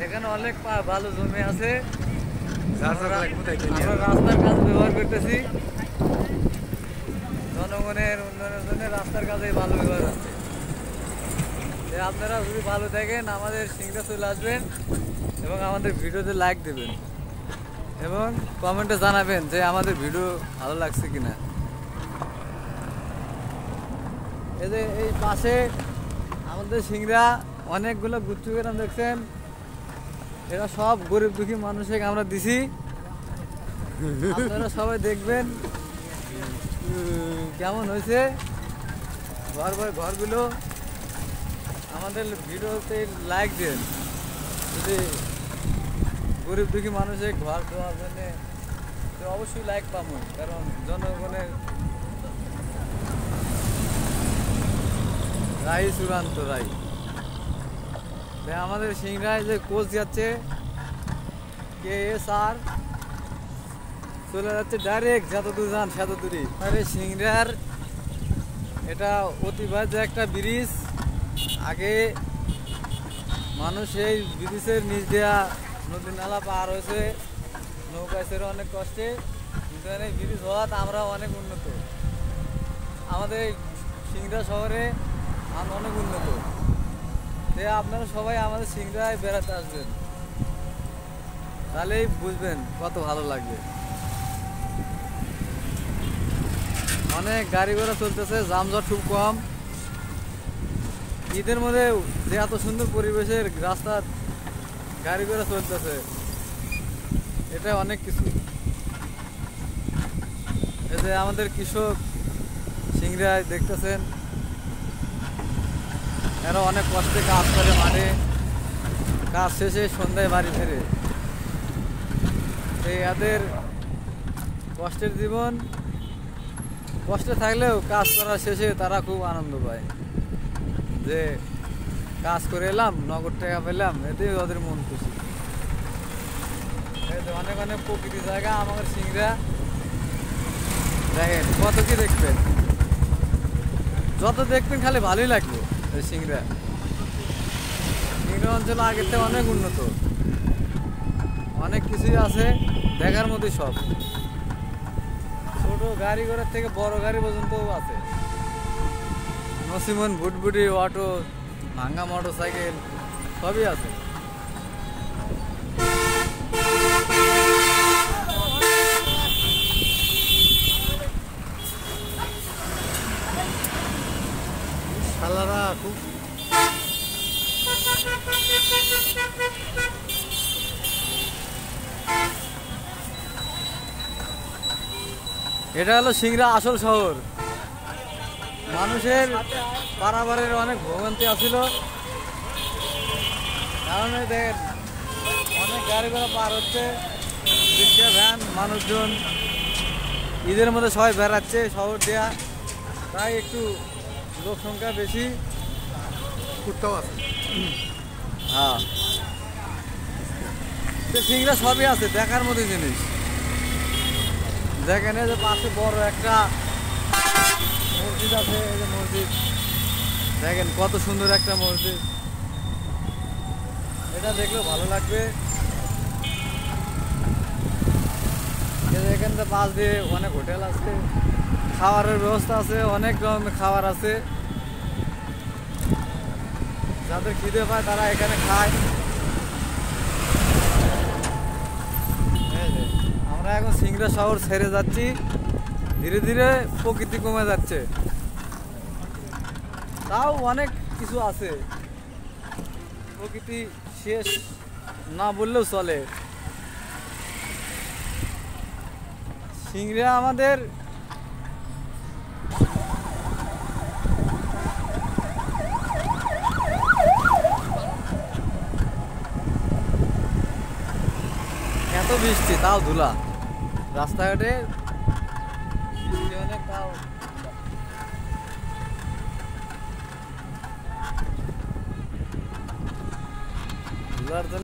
এখানে অনেক ভালো জমি আছে। আমরা রাস্তার কাজ ব্যবহার করতেছি, জনগণের উন্নয়নের জন্য রাস্তার কাজে ভালো ব্যবহার হচ্ছে। আপনারা যদি ভালো থাকেন আমাদের সিংড়া চলে আসবেন এবং আমাদের ভিডিওতে লাইক দেবেন এবং কমেন্টে জানাবেন যে আমাদের ভিডিও ভালো লাগছে কিনা। এই যে এই পাশে আমাদের সিংড়া অনেকগুলো গুচ্ছু গ্রাম দেখছেন, এরা সব গরিব দুঃখী মানুষকে আমরা দিছি। আপনারা সবাই দেখবেন কেমন হয়েছে ঘরগুলো। আমাদের ভিডিওতে লাইক দেন, যদি গরিব দুঃখী মানুষের ঘর দেওয়ার জন্য অবশ্যই লাইক পাবো, কারণ জনগণের রায় চূড়ান্ত রায়। আমাদের সিংড়ায় যে কোচ যাচ্ছে KSR চলে যাচ্ছে ডাইরেক্ট যতদূর যান সেতদূরই। আরে সিংড়ার এটা অতিবাহিত একটা ব্রিজ। আগে মানুষ এই ব্রিজের নিচ দেওয়া নদী নালা পার হয়েছে নৌকা ছেড়ে অনেক কষ্টে, কিন্তু এই ব্রিজ হওয়াতে আমরা অনেক উন্নত। আমাদের সিংড়া শহরে অনেক উন্নত। আপনারা সবাই আমাদের সিংড়ায় বেড়াতে আসবেন, তাহলেই বুঝবেন কত ভালো লাগবে। অনেক গাড়ি ঘোড়া চলতেছে, যানজট খুব কম। ঈদের মধ্যে যে এত সুন্দর পরিবেশের রাস্তার গাড়ি ঘোড়া চলতেছে, এটা অনেক কিছু। এই যে আমাদের কৃষক সিংড়ায় দেখতেছেন, এরা অনেক কষ্টে কাজ করে মাঠে, কাজ শেষে সন্ধ্যায় বাড়ি ফেরে। এদের কষ্টের জীবন, কষ্টে থাকলেও কাজ করার শেষে তারা খুব আনন্দ পায় যে কাজ করে এলাম, নগদ টাকা পেলাম, এতে ওদের মন খুশি। অনেক অনেক প্রকৃতি জায়গা আমাদের সিংড়া দেখেন, কত কি দেখবেন, যত দেখবেন খালি ভালোই লাগবে। সিংড়া অঞ্চল আগের থেকে অনেক উন্নত, অনেক কিছুই আছে দেখার মধ্যে। সব ছোট গাড়ি ঘোড়ার থেকে বড় গাড়ি পর্যন্ত আছে। নসিমন বুটবুটি অটো, ভাঙ্গা মোটর সাইকেল সবই আছে। শালারা খুব এটা হলো সিংড়া আসল শহর। মানুষের পারাবারের অনেক ভোগান্তি আছিল, কারণ দেখেন অনেক গাড়ি ঘোড়া পার হচ্ছে, রিক্সা ভ্যান, মানুষজন ঈদের মধ্যে সবাই বেড়াচ্ছে শহর দেয়া, তাই একটু লোক সংখ্যা বেশি। কুত্তাও আছে, হ্যাঁ। তো সিংড়া সবই আছে দেখার মতো জিনিস। দেখেন যে পাশে বড় একটা মসজিদ আছে, এই যে মসজিদ দেখেন কত সুন্দর একটা মসজিদ, এটা দেখলেও ভালো লাগবে। এখান থেকে পাশ দিয়ে অনেক হোটেল আছে, খাবারের ব্যবস্থা আছে, অনেক রকমের খাবার আছে। যাদের খিদে পায় তারা এখানে খায়। আমরা এখন সিংড়া শহর ছেড়ে যাচ্ছি, ধীরে ধীরে প্রকৃতি কমে যাচ্ছে, তাও অনেক কিছু আছে। প্রকৃতি শেষ না বললেও চলে। সিংড়া আমাদের এত বৃষ্টি তাও ধুলা, রাস্তাঘাটে বৃষ্টি অনেক তাও ধুলার জন্য